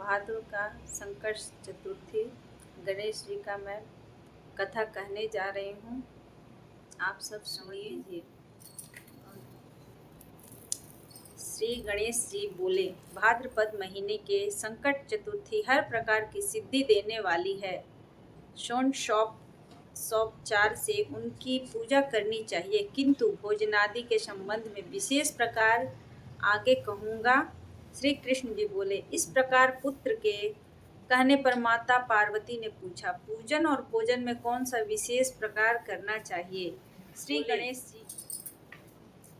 भाद्र का संकट चतुर्थी गणेश जी का मैं कथा कहने जा रही हूँ। आप सब सुनिए। श्री गणेश जी बोले, भाद्रपद महीने के संकट चतुर्थी हर प्रकार की सिद्धि देने वाली है। षोडशोपचार से उनकी पूजा करनी चाहिए, किंतु भोजनादि के संबंध में विशेष प्रकार आगे कहूँगा। श्री कृष्ण जी बोले, इस प्रकार पुत्र के कहने पर माता पार्वती ने पूछा, पूजन और भोजन में कौन सा विशेष प्रकार करना चाहिए। श्री गणेश जी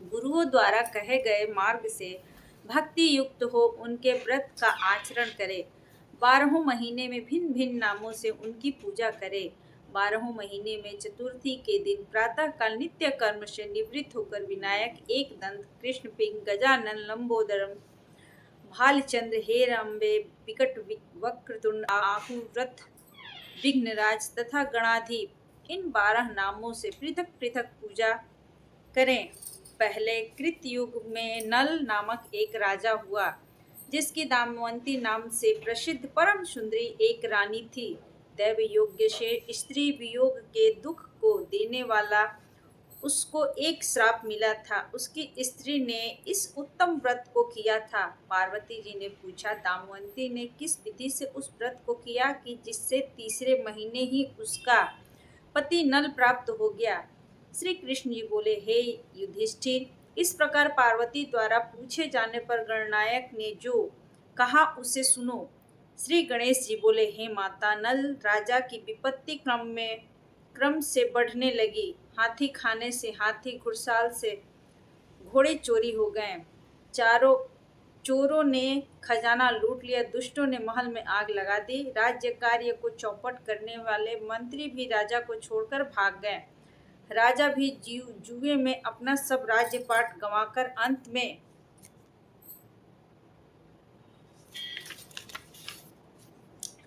गुरुओं द्वारा कहे गए मार्ग से भक्ति युक्त हो उनके व्रत का आचरण करे। 12 महीने में भिन्न भिन्न नामों से उनकी पूजा करे। 12 महीने में चतुर्थी के दिन प्रातः काल नित्य कर्म से निवृत्त होकर विनायक, एक दंत, कृष्ण पिंग, गजानन, लंबोदरम, भालचंद्र, हेर अम्बे, विकट वक्रतुंड, आहुव्रत, विघ्नराज तथा गणाधीप इन 12 नामों से पृथक पृथक पूजा करें। पहले कृतयुग में नल नामक एक राजा हुआ, जिसकी दामवंती नाम से प्रसिद्ध परम सुंदरी एक रानी थी। दैव योग्य से स्त्री वियोग के दुख को देने वाला उसको एक श्राप मिला था। उसकी स्त्री ने इस उत्तम व्रत को किया था। पार्वती जी ने पूछा, दामवंती ने किस विधि से उस व्रत को किया कि जिससे तीसरे महीने ही उसका पति नल प्राप्त हो गया। श्री कृष्ण जी बोले, हे युधिष्ठिर, इस प्रकार पार्वती द्वारा पूछे जाने पर गणनायक ने जो कहा उसे सुनो। श्री गणेश जी बोले, हे माता, नल राजा की विपत्ति क्रम से बढ़ने लगी। हाथी खाने से हाथी, घुड़साल से घोड़े चोरी हो गए। चोरों ने खजाना लूट लिया, दुष्टों ने महल में आग लगा दी। राज्य कार्य को चौपट करने वाले मंत्री भी राजा को छोड़कर भाग गए। राजा भी जुए में अपना सब राज्यपाट गंवाकर अंत में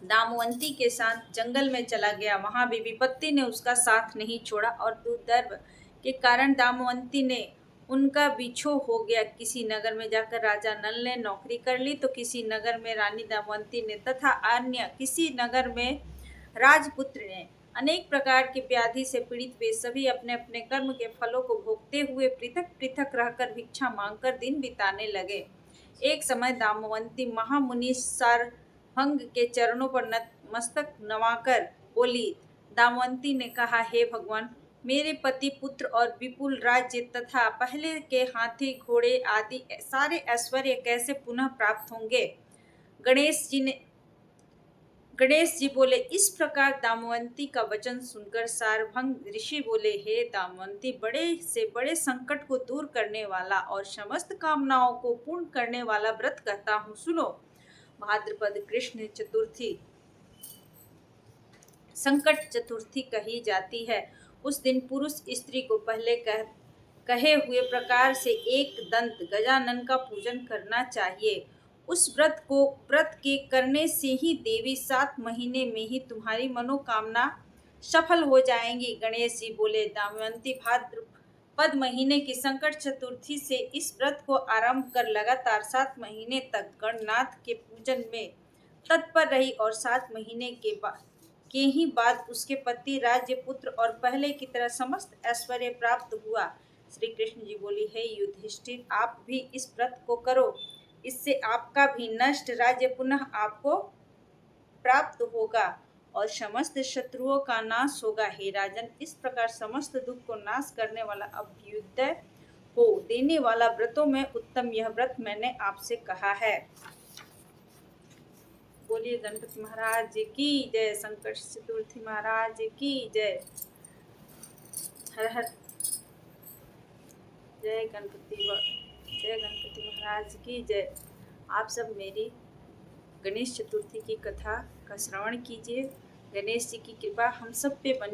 दामवंती के साथ जंगल में चला गया। वहां भी विपत्ति ने उसका साथ नहीं छोड़ा और दुर्दैव के कारण दामवंती ने उनका बिछो हो गया। किसी नगर में जाकर राजा नल ने नौकरी कर ली, तो किसी नगर में रानी दामवंती ने, तथा अन्य किसी नगर में राजपुत्र ने। अनेक प्रकार की व्याधि से पीड़ित वे सभी अपने अपने कर्म के फलों को भोगते हुए पृथक पृथक रहकर भिक्षा मांगकर दिन बिताने लगे। एक समय दामवंती महामुनि सारभंग के चरणों पर मस्तक नवाकर बोली। दामवंती ने कहा, हे भगवान, मेरे पति पुत्र और विपुल राज्य तथा पहले के हाथी घोड़े आदि सारे ऐश्वर्य कैसे पुनः प्राप्त होंगे। गणेश जी बोले, इस प्रकार दामवंती का वचन सुनकर सारभंग ऋषि बोले, हे दामवंती, बड़े से बड़े संकट को दूर करने वाला और समस्त कामनाओं को पूर्ण करने वाला व्रत कहता हूँ, सुनो। भाद्रपद कृष्ण चतुर्थी संकट चतुर्थी कही जाती है। उस दिन पुरुष स्त्री को पहले कहे हुए प्रकार से एक दंत गजानन का पूजन करना चाहिए। उस व्रत के करने से ही देवी 7 महीने में ही तुम्हारी मनोकामना सफल हो जाएंगी। गणेश जी बोले, दामवंती भाद्रपद महीने की संकट चतुर्थी से इस व्रत को आरंभ कर लगातार 7 महीने तक गणनाथ के पूजन में तत्पर रही और 7 महीने के ही बाद उसके पति, राज्य, पुत्र और पहले की तरह समस्त ऐश्वर्य प्राप्त हुआ। श्री कृष्ण जी बोली, हे युधिष्ठिर, आप भी इस व्रत को करो, इससे आपका भी नष्ट राज्य पुनः आपको प्राप्त होगा और समस्त शत्रुओं का नाश होगा। हे राजन, इस प्रकार समस्त दुख को नाश करने वाला, अभ्युदय को देने वाला व्रतों में उत्तम यह व्रत मैंने आपसे कहा है। बोलिए गणपति महाराज की जय, संकट चतुर्थी महाराज की जय। हर हर जय गणपति महाराज की जय। आप सब मेरी गणेश चतुर्थी की कथा का श्रवण कीजिए। गणेश जी की कृपा हम सब पे बनी।